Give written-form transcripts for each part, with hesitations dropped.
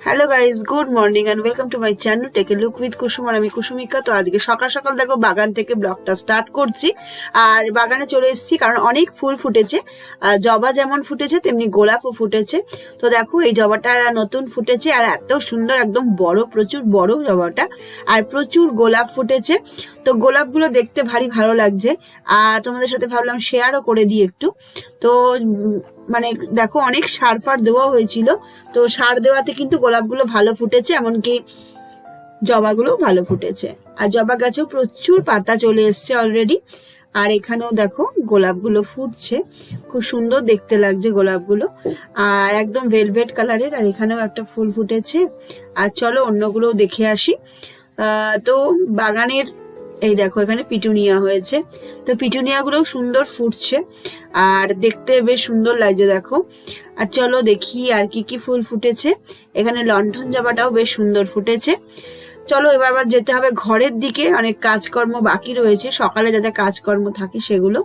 Hello guys, good morning and welcome to my channel take a look with Kusum. আর আমি কুসুমিকা। তো আজকে সকাল সকাল দেখো বাগান থেকে ব্লগটা স্টার্ট করছি। আর বাগানে চলে এসেছি কারণ অনেক ফুল ফুটেছে। জবা যেমন ফুটেছে তেমনি গোলাপও ফুটেছে। তো দেখো এই জবাটা নতুন ফুটেছে আর এত সুন্দর, একদম বড়, প্রচুর বড় জবাটা। আর প্রচুর গোলাপ ফুটেছে। তো গোলাপগুলো দেখতে ভারী ভালো লাগছে। আর তোমাদের সাথে ভাবলাম শেয়ারও করে দিই একটু। তো মানে দেখো অনেক সার ফার দেওয়া হয়েছিল। তো সার দেওয়াতে কিন্তু গোলাপগুলো ভালো ফুটেছে, এমনকি জবাগুলো ভালো ফুটেছে। আর জবা গাছেও প্রচুর পাতা চলে এসছে অলরেডি। আর এখানেও দেখো গোলাপগুলো ফুটছে, খুব সুন্দর দেখতে লাগছে গোলাপগুলো। আর একদম ভেলভেট কালারের। আর এখানেও একটা ফুল ফুটেছে। আর চলো অন্যগুলোও দেখে আসি। তো বাগানের এই দেখো এখানে পিটুনিয়া হয়েছে। তো পিটুনিয়া গুলো সুন্দর ফুটছে আর দেখতে বেশ সুন্দর লাগছে দেখো। আর চলো দেখি আর কি কি ফুল ফুটেছে। এখানে লণ্ঠন জবাটাও বেশ সুন্দর ফুটেছে। চলো এবার আবার যেতে হবে ঘরের দিকে, অনেক কাজকর্ম বাকি রয়েছে, সকালে যাতে কাজকর্ম থাকে সেগুলো।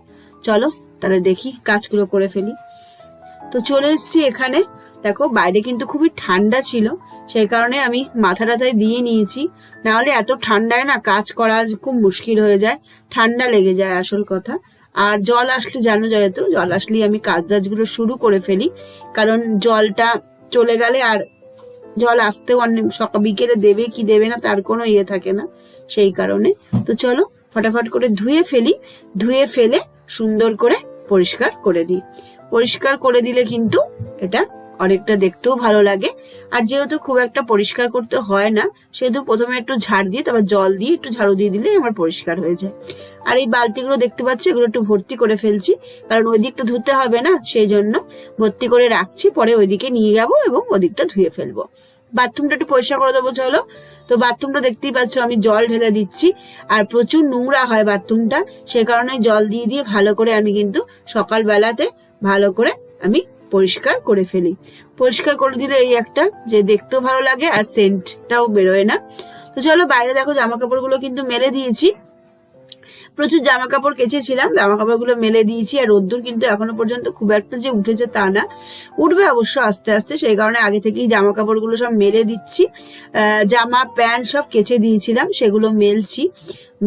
চলো তাহলে দেখি কাজগুলো করে ফেলি। তো চলে এসছি এখানে। দেখো বাইরে কিন্তু খুবই ঠান্ডা ছিল, সেই কারণে আমি মাথা টাথায় দিয়ে নিয়েছি। না হলে এত ঠান্ডায় না কাজ করা খুব মুশকিল হয়ে যায়, ঠান্ডা লেগে যায় আসল কথা। আর জল আসলে জানো, যেহেতু জল আসলেই আমি কাজ টাজগুলো শুরু করে ফেলি, কারণ জলটা চলে গেলে আর জল আসতেও অনেক সকাল বিকেলে দেবে কি দেবে না তার কোনো ইয়ে থাকে না, সেই কারণে। তো চলো ফটাফট করে ধুয়ে ফেলি, ধুয়ে ফেলে সুন্দর করে পরিষ্কার করে দিই। পরিষ্কার করে দিলে কিন্তু এটা অনেকটা দেখতেও ভালো লাগে। আর যেহেতু খুব একটা পরিষ্কার করতে হয় না, সেহেতু প্রথমে একটু ঝাড় দিয়ে তারপর জল দিয়ে একটু ঝাড়ু দিয়ে দিলে আমার পরিষ্কার হয়ে যায়। আর এই বালতিগুলো দেখতে পাচ্ছি, এগুলো একটু ভর্তি করে ফেলছি, কারণ ওই দিকটা ধুতে হবে না, সেই জন্য ভর্তি করে রাখছি। পরে ওইদিকে নিয়ে যাবো এবং ওদিকটা ধুয়ে ফেলবো। বাথরুমটা একটু পরিষ্কার করে দেবো চলো। তো বাথরুমটা দেখতেই পাচ্ছ আমি জল ঢেলে দিচ্ছি। আর প্রচুর নোংরা হয় বাথরুমটা, সে কারণে জল দিয়ে দিয়ে ভালো করে আমি কিন্তু সকাল বেলাতে ভালো করে আমি পরিষ্কার করে ফেলি। পরিষ্কার করে দিলে এই একটা যে দেখতেও ভালো লাগে আর সেন্টটাও বেরোয় না। তো চলো বাইরে দেখো জামা কাপড়গুলো কিন্তু মেলে দিয়েছি। প্রচুর জামা কাপড় কেচেছিলাম, জামা কাপড় গুলো মেলে দিয়েছি। আর রোদ্দুর কিন্তু এখনো পর্যন্ত খুব একটা যে উঠেছে তা না, উঠবে অবশ্য আস্তে আস্তে, সেই কারণে আগে থেকেই জামা কাপড় গুলো সব মেলে দিচ্ছি। জামা প্যান্ট সব কেচে দিয়েছিলাম, সেগুলো মেলছি।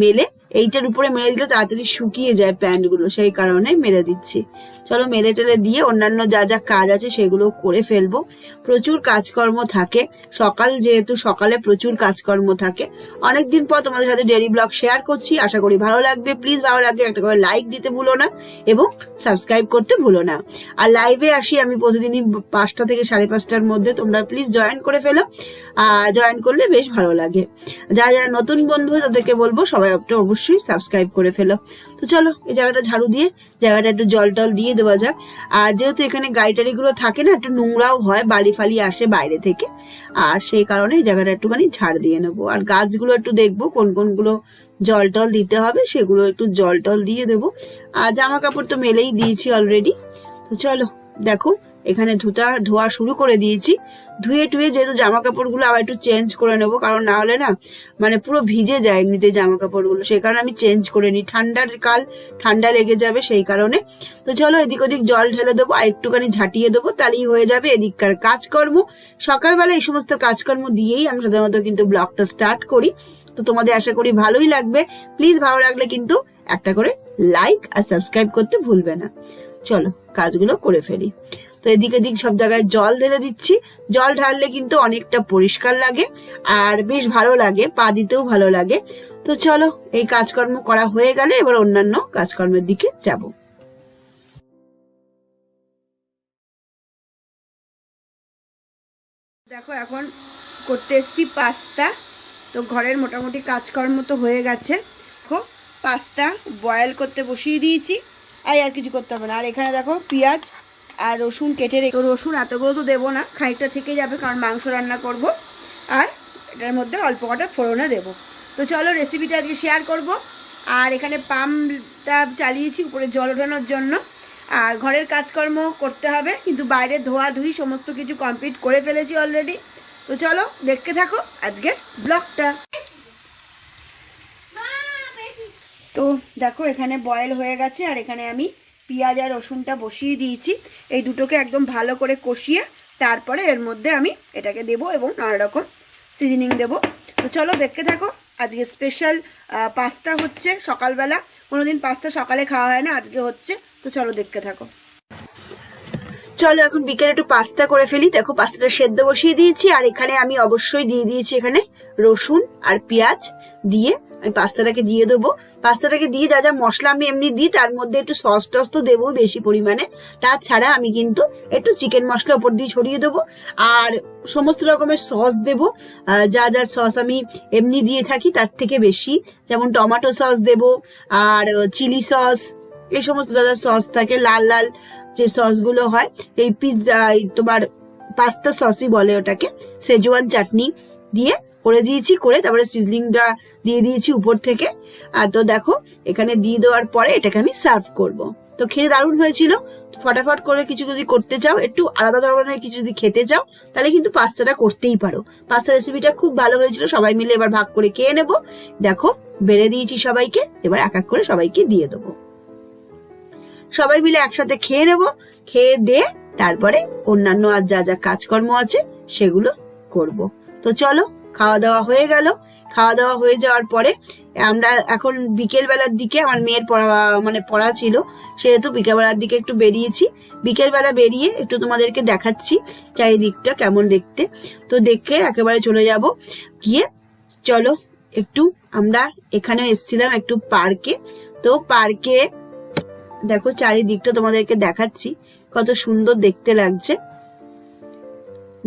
মেলে এইটার উপরে মেলে দিলে তাড়াতাড়ি শুকিয়ে যায় প্যান্ট গুলো, সেই কারণে মেলে দিচ্ছি। চলো মেলে টেলে দিয়ে অন্যান্য যা যা কাজ আছে সেগুলো করে ফেলবো। প্রচুর কাজকর্ম থাকে সকাল, যেহেতু সকালে প্রচুর কাজকর্ম থাকে। অনেকদিন পর তোমাদের সাথে ডেইলি ব্লগ শেয়ার করছি, আশা করি ভালো লাগবে। প্লিজ ভালো লাগলে একটা করে লাইক দিতে ভুলো না এবং সাবস্ক্রাইব করতে ভুলো না। আর লাইভে আসি আমি প্রতিদিনই 5টা থেকে 5:30টার মধ্যে, তোমরা প্লিজ জয়েন করে ফেলো। জয়েন করলে বেশ ভালো লাগে। যারা যারা নতুন বন্ধু তাদেরকে বলবো সবাই অবশ্যই সাবস্ক্রাইব করে ফেলো। তো চলো এই জায়গাটা ঝাড়ু দিয়ে জায়গাটা একটু জল টল দিয়ে দেওয়া যাক। আর যেহেতু এখানে গাড়ি টাড়ি গুলো থাকে না, একটু নোংরাও হয়, বাড়ি ফালি আসে বাইরে থেকে, আর সেই কারণে এই জায়গাটা একটুখানি ঝাড় দিয়ে নেবো। আর গাছগুলো একটু দেখবো কোন কোনগুলো জল টল দিতে হবে, সেগুলো একটু জল টল দিয়ে দেবো। আর জামা কাপড় তো মেলেই দিয়েছি অলরেডি। তো চলো দেখো এখানে ধোয়া শুরু করে দিয়েছি। ধুয়ে টুয়ে যেহেতু জামা কাপড় গুলো আবার একটু চেঞ্জ করে নেবো, কারণ না হলে না মানে পুরো ভিজে যায় এমনিতে জামা কাপড় গুলো, সেই কারণে আমি চেঞ্জ করে নিই। ঠান্ডার কাল, ঠান্ডা লেগে যাবে সেই কারণে। তো চলো এদিক ওদিক জল ঢেলে দেবো আর একটুখানি ঝাঁটিয়ে দেবো, তাহলেই হয়ে যাবে এদিককার কাজকর্ম। সকালবেলা এই সমস্ত কাজকর্ম দিয়েই আমি সাধারণত কিন্তু ব্লগটা স্টার্ট করি। তো তোমাদের আশা করি ভালোই লাগবে। প্লিজ ভালো লাগলে কিন্তু একটা করে লাইক আর সাবস্ক্রাইব করতে ভুলবে না। চলো কাজগুলো করে ফেলি। তো এদিক এদিক সব জায়গায় জল ঢেলে দিচ্ছি। জল ঢাললে কিন্তু অনেকটা পরিষ্কার লাগে আর বেশ ভালো লাগে, পা দিতেও ভালো লাগে। তো চলো এই কাজকর্ম করা হয়ে গেলে এবার অন্যান্য কাজকর্মের দিকে যাব। দেখো এখন করতে এসছি পাস্তা। তো ঘরের মোটামুটি কাজকর্ম তো হয়ে গেছে। দেখো পাস্তা বয়েল করতে বসিয়ে দিয়েছি, আর কিছু করতে হবে না। আর এখানে দেখো পেঁয়াজ আর রসুন কেটে রেখে, রসুন এতগুলো তো দেবো না, খানিকটা থেকে যাবে কারণ মাংস রান্না করব। আর এটার মধ্যে অল্প কটা ফোড়নে দেবো। তো চলো রেসিপিটা আজকে শেয়ার করব। আর এখানে পাম্পটা চালিয়েছি উপরে জল ওঠানোর জন্য। আর ঘরের কাজকর্ম করতে হবে, কিন্তু বাইরে ধোয়া ধুই সমস্ত কিছু কমপ্লিট করে ফেলেছি অলরেডি। তো চলো দেখতে থাকো আজকের ব্লগটা। তো দেখো এখানে বয়েল হয়ে গেছে আর এখানে আমি পেঁয়াজ আর রসুনটা বসিয়ে দিয়েছি। এই দুটোকে একদম ভালো করে কষিয়ে তারপরে এর মধ্যে আমি এটাকে দেবো এবং নানা রকম সিজনিং দেবো। তো চলো দেখতে থাকো। আজকে স্পেশাল পাস্তা হচ্ছে সকালবেলা, কোনোদিন পাস্তা সকালে খাওয়া হয় না, আজকে হচ্ছে। তো চলো দেখতে থাকো। চলো এখন বিকেলে একটু পাস্তা করে ফেলি। দেখো পাস্তাটা সেদ্ধ বসিয়ে দিয়েছি, আর এখানে আমি অবশ্যই দিয়ে দিয়েছি এখানে রসুন আর পেঁয়াজ দিয়ে আমি পাস্তাটাকে দিয়ে দেবো। পাস্তাটাকে দিয়ে যা যা মশলা আমি এমনি দিই তার মধ্যে একটু সস টস তো দেবো বেশি পরিমাণে, তাছাড়া আমি কিন্তু একটু চিকেন মশলা উপর দিয়ে ছড়িয়ে দেবো আর সমস্ত রকমের সস দেবো, যা যা সস আমি এমনি দিয়ে থাকি তার থেকে বেশি, যেমন টমেটো সস দেবো আর চিলি সস, এই সমস্ত যা যা সস থাকে, লাল লাল যে সসগুলো হয়, এই পিৎজা তোমার পাস্তা সসই বলে ওটাকে, সেজওয়ান চাটনি দিয়ে করে দিয়েছি, করে তারপরে সিজলিংটা দিয়ে দিয়েছি উপর থেকে। আর তো দেখো এখানে দিয়ে দেওয়ার পরে এটাকে আমি সার্ভ করব। তো খেয়ে দারুণ হয়েছিল। ফটাফট করে কিছু যদি করতে চাও, একটু আলাদা ধরনের কিছু যদি খেতে চাও, তাহলে কিন্তু পাস্তাটা করতেই পারো। পাস্তা রেসিপিটা খুব ভালো হয়েছিল, সবাই মিলে এবার ভাগ করে খেয়ে নেবো। দেখো বেড়ে দিয়েছি সবাইকে, এবার এক এক করে সবাইকে দিয়ে দেবো। সবাই মিলে একসাথে খেয়ে নেবো, খেয়ে দিয়ে তারপরে অন্যান্য আর যা যা কাজকর্ম আছে সেগুলো করব। তো চলো খাওয়া দাওয়া হয়ে গেল। খাওয়া দাওয়া হয়ে যাওয়ার পরে আমরা এখন বিকেল বেলার দিকে, আমার মেয়ের পড়া ছিল, সেহেতু বিকেল বেলার দিকে একটু বেরিয়েছি। বিকেল বেলা বেরিয়ে একটু তোমাদেরকে দেখাচ্ছি চারিদিকটা কেমন দেখতে। তো দেখে একেবারে চলে যাব। গিয়ে চলো একটু আমরা এখানে এসেছিলাম একটু পার্কে। তো পার্কে দেখো চারিদিকটা তোমাদেরকে দেখাচ্ছি, কত সুন্দর দেখতে লাগছে।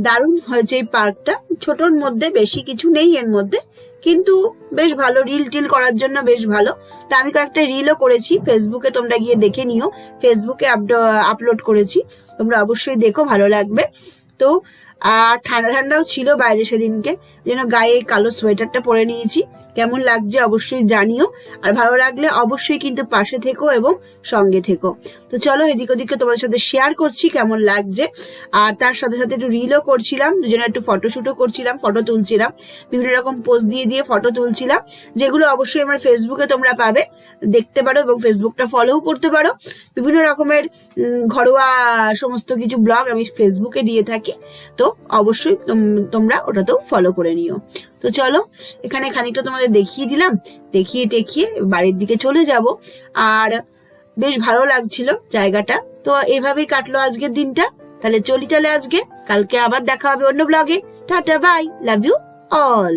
দারুণ হয়েছে এই পার্কটা, ছোটর মধ্যে, বেশি কিছু নেই এর মধ্যে, কিন্তু বেশ ভালো, রিল টিল করার জন্য বেশ ভালো। তা আমি কয়েকটা রিলও করেছি ফেসবুকে, তোমরা গিয়ে দেখে নিও, ফেসবুকে আপলোড করেছি, তোমরা অবশ্যই দেখো, ভালো লাগবে। তো আর ঠান্ডা ঠান্ডাও ছিল বাইরে সেদিনকে, যেন গায়ে কালো সোয়েটারটা পরে নিয়েছি। কেমন লাগছে অবশ্যই জানিও, আর ভালো লাগলে অবশ্যই কিন্তু পাশে থেকো এবং সঙ্গে থেকো। তো চলো এদিক ওদিকে তোমাদের সাথে শেয়ার করছি কেমন লাগছে, আর তার সাথে সাথে একটু রিলও করছিলাম, দুজনে একটু ফটোশুটও করছিলাম, ফটো তুলছিলাম, বিভিন্ন রকম পোজ দিয়ে দিয়ে ফটো তুলছিলাম, যেগুলো অবশ্যই আমার ফেসবুকে তোমরা পাবে, দেখতে পারো এবং ফেসবুকটা ফলোও করতে পারো। বিভিন্ন রকমের ঘরোয়া সমস্ত কিছু ব্লগ আমি ফেসবুকে দিয়ে থাকি, তো অবশ্যই তোমরা ওটাতেও ফলো করে নিও। তো চলো এখানে খানিকটা তোমাদের দেখিয়ে দিলাম, দেখিয়ে টেখিয়ে বাড়ির দিকে চলে যাব। আর বেশ ভালো লাগছিল জায়গাটা। তো এভাবেই কাটলো আজকের দিনটা। তাহলে চলি, তাহলে আজকে, কালকে আবার দেখা হবে অন্য ব্লগে। Tata, bye, love you all.